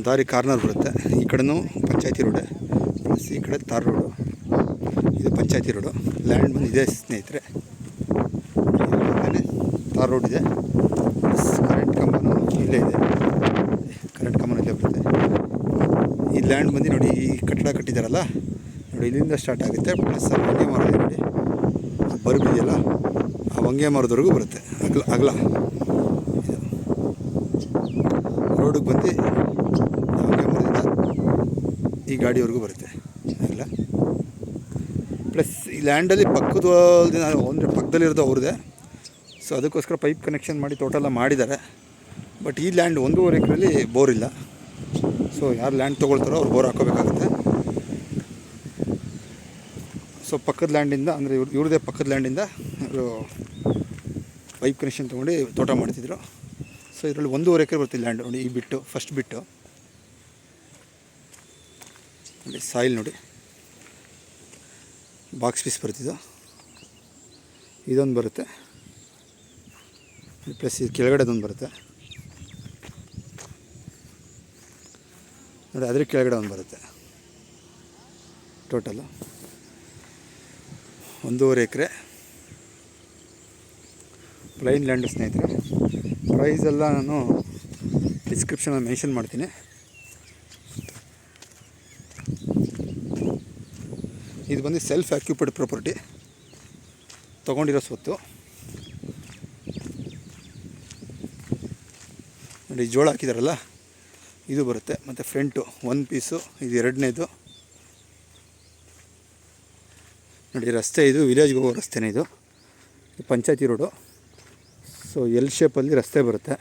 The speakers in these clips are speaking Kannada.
ದಾರಿ ಕಾರ್ನರ್ ಬರುತ್ತೆ. ಈ ಕಡೆನೂ ಪಂಚಾಯತಿ ರೋಡೆ ಪ್ಲಸ್ ಈ ಕಡೆ ತಾರ್ ರೋಡು. ಇದು ಪಂಚಾಯತಿ ರೋಡು. ಲ್ಯಾಂಡ್ ಬಂದು ಇದೆ ಸ್ನೇಹಿತರೆ. ತಾರ್ ರೋಡ್ ಇದೆ ಪ್ಲಸ್ ಕರೆಂಟ್ ಕಂಬನೂ ಇಲ್ಲೇ ಇದೆ. ಕರೆಂಟ್ ಕಂಬನೂ ಇಲ್ಲೇ ಬರುತ್ತೆ. ಈ ಲ್ಯಾಂಡ್ ಬಂದು ನೋಡಿ, ಈ ಕಟ್ಟಡ ಕಟ್ಟಿದ್ದಾರಲ್ಲ ನೋಡಿ, ಇಲ್ಲಿಂದ ಸ್ಟಾರ್ಟ್ ಆಗುತ್ತೆ. ಪ್ಲಸ್ ಆ ಹೊಂಗೆ ಮರ ಇದೆ ನೋಡಿ, ಬರುಬಿದೆಯಲ್ಲ, ಆ ಹೊಂಗೆ ಮರದವರೆಗೂ ಬರುತ್ತೆ. ಅಗಲ ರೋಡಿಗೆ ಬಂದು ಹೊಂಗೆ ಮರದಿಂದ ಈ ಗಾಡಿವರೆಗೂ ಬರುತ್ತೆ ಅಗಲ. ಪ್ಲಸ್ ಈ ಲ್ಯಾಂಡಲ್ಲಿ ಪಕ್ಕದ ಅಂದರೆ ಪಕ್ಕದಲ್ಲಿರೋದು ಅವ್ರದ್ದೇ. ಸೊ ಅದಕ್ಕೋಸ್ಕರ ಪೈಪ್ ಕನೆಕ್ಷನ್ ಮಾಡಿ ಟೋಟಲ್ಲ ಮಾಡಿದ್ದಾರೆ. ಬಟ್ ಈ ಲ್ಯಾಂಡ್ 1.5 ಎಕರೆಯಲ್ಲಿ ಬೋರ್ ಇಲ್ಲ. ಸೊ ಯಾರು ಲ್ಯಾಂಡ್ ತೊಗೊಳ್ತಾರೋ ಅವ್ರು ಬೋರ್ ಹಾಕೋಬೇಕಾಗುತ್ತೆ. ಸೊ ಪಕ್ಕದ ಲ್ಯಾಂಡಿಂದ ಅಂದರೆ ಇವ್ರದ್ದೇ ಪಕ್ಕದ ಲ್ಯಾಂಡಿಂದ ಇವರು ಪೈಪ್ ಕನೆಕ್ಷನ್ ತೊಗೊಂಡು ತೋಟ ಮಾಡ್ತಿದ್ರು. ಸೊ ಇದರಲ್ಲಿ 1.5 ಎಕರೆ ಬರ್ತಿಲ್ಲ ಲ್ಯಾಂಡ್ ನೋಡಿ. ಈ ಬಿಟ್ಟು ಫಸ್ಟ್ ಬಿಟ್ಟು ನೋಡಿ, ಸಾಯಿಲ್ ನೋಡಿ, ಬಾಕ್ಸ್ ಪೀಸ್ ಬರ್ತಿದ್ದು ಇದೊಂದು ಬರುತ್ತೆ. ಪ್ಲಸ್ ಇದು ಕೆಳಗಡೆದೊಂದು ಬರುತ್ತೆ ನೋಡಿ, ಅದ್ರ ಕೆಳಗಡೆ ಒಂದು ಬರುತ್ತೆ. ಟೋಟಲು 1.5 ಎಕರೆ ಪ್ಲೈನ್ ಲ್ಯಾಂಡು ಸ್ನೇಹಿತರೆ. ಪ್ರೈಸ್ ಎಲ್ಲ ನಾನು ಡಿಸ್ಕ್ರಿಪ್ಷನಲ್ಲಿ ಮೆನ್ಷನ್ ಮಾಡ್ತೀನಿ. ಇದು ಬಂದು ಸೆಲ್ಫ್ ಆಕ್ಯುಪೈಡ್ ಪ್ರಾಪರ್ಟಿ, ತೊಗೊಂಡಿರೋ ಸ್ವತ್ತು ನೋಡಿ. ಜೋಳ ಹಾಕಿದಾರಲ್ಲ ಇದು ಬರುತ್ತೆ. ಮತ್ತು ಫ್ರಂಟು 1 ಪೀಸು, ಇದು 2ನೇದು ನೋಡಿ. ರಸ್ತೆ ಇದು ವಿಲೇಜ್ಗೆ ಹೋಗೋ ರಸ್ತೆನೇ. ಇದು ಪಂಚಾಯತಿ ರೋಡು. ಸೊ ಎಲ್ ಶೇಪಲ್ಲಿ ರಸ್ತೆ ಬರುತ್ತೆ.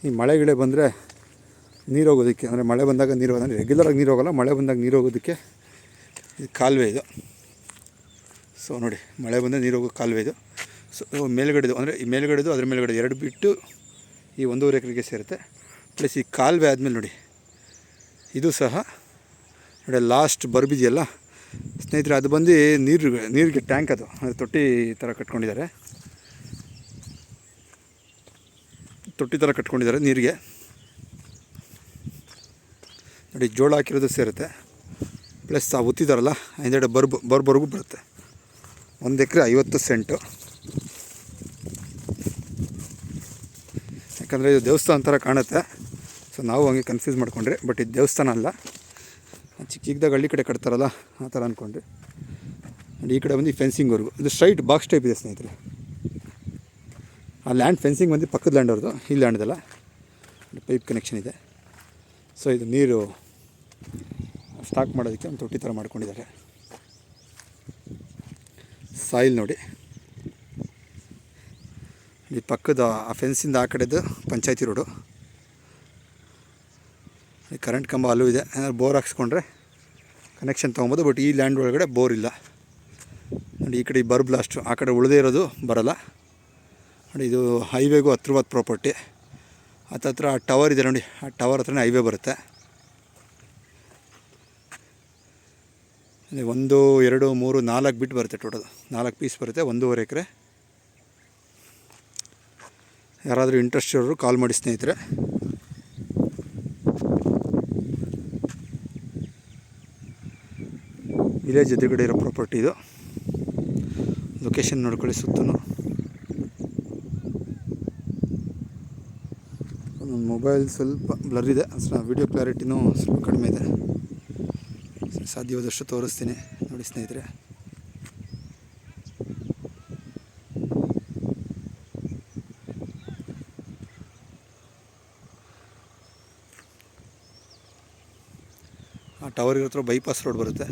ಈ ಮಳೆ ಗಿಳೆ ಬಂದರೆ ನೀರು ಹೋಗೋದಕ್ಕೆ, ಅಂದರೆ ಮಳೆ ಬಂದಾಗ ನೀರು ಹೋಗೋದು, ರೆಗ್ಯುಲರಾಗಿ ನೀರು ಹೋಗೋಲ್ಲ, ಮಳೆ ಬಂದಾಗ ನೀರು ಹೋಗೋದಕ್ಕೆ ಇದು ಕಾಲುವೆ ಇದು. ಸೊ ನೋಡಿ, ಮಳೆ ಬಂದರೆ ನೀರು ಹೋಗೋ ಕಾಲುವೆ ಇದು. ಸೊ ಮೇಲ್ಗಡೆದು ಅಂದರೆ ಈ ಮೇಲ್ಗಡೆದು ಅದ್ರ ಮೇಲ್ಗಡೆ 2 ಬಿಟ್ಟು ಈ 1.5 ಎಕರೆಗೆ ಸೇರುತ್ತೆ. ಪ್ಲಸ್ ಈ ಕಾಲುವೆ ಆದಮೇಲೆ ನೋಡಿ, ಇದು ಸಹ ನೋಡಿ ಲಾಸ್ಟ್ ಬರುಬಿದೆಯಲ್ಲ ಸ್ನೇಹಿತರೆ, ಅದು ಬಂದು ನೀರಿಗೆ ಟ್ಯಾಂಕ್, ಅದು ಅಂದರೆ ತೊಟ್ಟಿ ಥರ ಕಟ್ಕೊಂಡಿದ್ದಾರೆ ನೀರಿಗೆ ನೋಡಿ. ಜೋಳ ಹಾಕಿರೋದು ಸೇರುತ್ತೆ. ಪ್ಲಸ್ ಆ ಉತ್ತಿದಾರಲ್ಲ ಹಿಂದೆಡೆ ಬರ್ಬರ್ಗೂ ಬರುತ್ತೆ. 1 ಎಕರೆ 50 ಸೆಂಟು. ಯಾಕಂದರೆ ಇದು ದೇವಸ್ಥಾನ ಥರ ಕಾಣುತ್ತೆ. ಸೊ ನಾವು ಹಂಗೆ ಕನ್ಫ್ಯೂಸ್ ಮಾಡ್ಕೊಂಡ್ರಿ. ಬಟ್ ಇದು ದೇವಸ್ಥಾನ ಅಲ್ಲ, ಚಿಕ್ಕದಾಗ ಹಳ್ಳಿ ಕಡೆ ಕಟ್ತಾರಲ್ಲ ಆ ಥರ ಅಂದ್ಕೊಂಡ್ರಿ. ಈ ಕಡೆ ಬಂದು ಫೆನ್ಸಿಂಗ್ವರೆಗೂ ಇದು ಸ್ಟ್ರೈಟ್ ಬಾಕ್ಸ್ ಟೈಪ್ ಇದೆ ಸ್ನೇಹಿತರೆ. ಆ ಲ್ಯಾಂಡ್ ಫೆನ್ಸಿಂಗ್ ಬಂದು ಪಕ್ಕದ ಲ್ಯಾಂಡ್ ಅವ್ರದ್ದು, ಈ ಲ್ಯಾಂಡ್ದಲ್ಲ. ಪೈಪ್ ಕನೆಕ್ಷನ್ ಇದೆ. ಸೊ ಇದು ನೀರು ಸ್ಟಾಕ್ ಮಾಡೋದಕ್ಕೆ ಒಂದು ತೊಟ್ಟಿ ಥರ ಮಾಡ್ಕೊಂಡಿದ್ದಾರೆ. ಸಾಯಿಲ್ ನೋಡಿ, ಈ ಪಕ್ಕದ ಆ ಫೆನ್ಸಿಂದ ಆ ಕಡೆದು ಪಂಚಾಯತಿ ರೋಡು. ಈ ಕರೆಂಟ್ ಕಂಬ ಅಲ್ಲೂ ಇದೆ. ಏನಾದ್ರು ಬೋರ್ ಹಾಕ್ಸ್ಕೊಂಡ್ರೆ ಕನೆಕ್ಷನ್ ತೊಗೊಬೋದು. ಬಟ್ ಈ ಲ್ಯಾಂಡ್ ಒಳಗಡೆ ಬೋರ್ ಇಲ್ಲ ನೋಡಿ. ಈ ಕಡೆ ಬರ್ ಬ್ಲಾಸ್ಟು, ಆ ಕಡೆ ಉಳಿದೇ ಇರೋದು ಬರೋಲ್ಲ ನೋಡಿ. ಇದು ಹೈವೇಗೂ ಹತ್ರವಾದ ಪ್ರಾಪರ್ಟಿ. ಹತ್ರ ಆ ಟವರ್ ಇದೆ ನೋಡಿ, ಆ ಟವರ್ ಹತ್ರನೇ ಹೈವೇ ಬರುತ್ತೆ. 1 2 3 4 ಬಿಟ್ಟು ಬರುತ್ತೆ. ಟೋಟಲ್ 4 ಪೀಸ್ ಬರುತ್ತೆ. 1.5 ಎಕರೆ. ಯಾರಾದರೂ ಇಂಟ್ರೆಸ್ಟ್ ಇರೋರು ಕಾಲ್ ಮಾಡಿ ಸ್ನೇಹಿತರೆ. ವಿಲೇಜ್ ಎದುರುಗಡೆ ಇರೋ ಪ್ರಾಪರ್ಟಿ ಇದು. ಲೊಕೇಶನ್ ನೋಡ್ಕೊಳ್ಳಿ. ಸುತ್ತಲೂ ನನ್ನ ಮೊಬೈಲ್ ಸ್ವಲ್ಪ ಬ್ಲರ್ ಇದೆ, ವಿಡಿಯೋ ಕ್ಲಾರಿಟಿನೂ ಸ್ವಲ್ಪ ಕಡಿಮೆ ಇದೆ. ಸಾಧ್ಯವಾದಷ್ಟು ತೋರಿಸ್ತೀನಿ ನೋಡಿ ಸ್ನೇಹಿತರೆ. ಆ ಟವರ್ ಇರೋ ಹತ್ರ ಬೈಪಾಸ್ ರೋಡ್ ಬರುತ್ತೆ.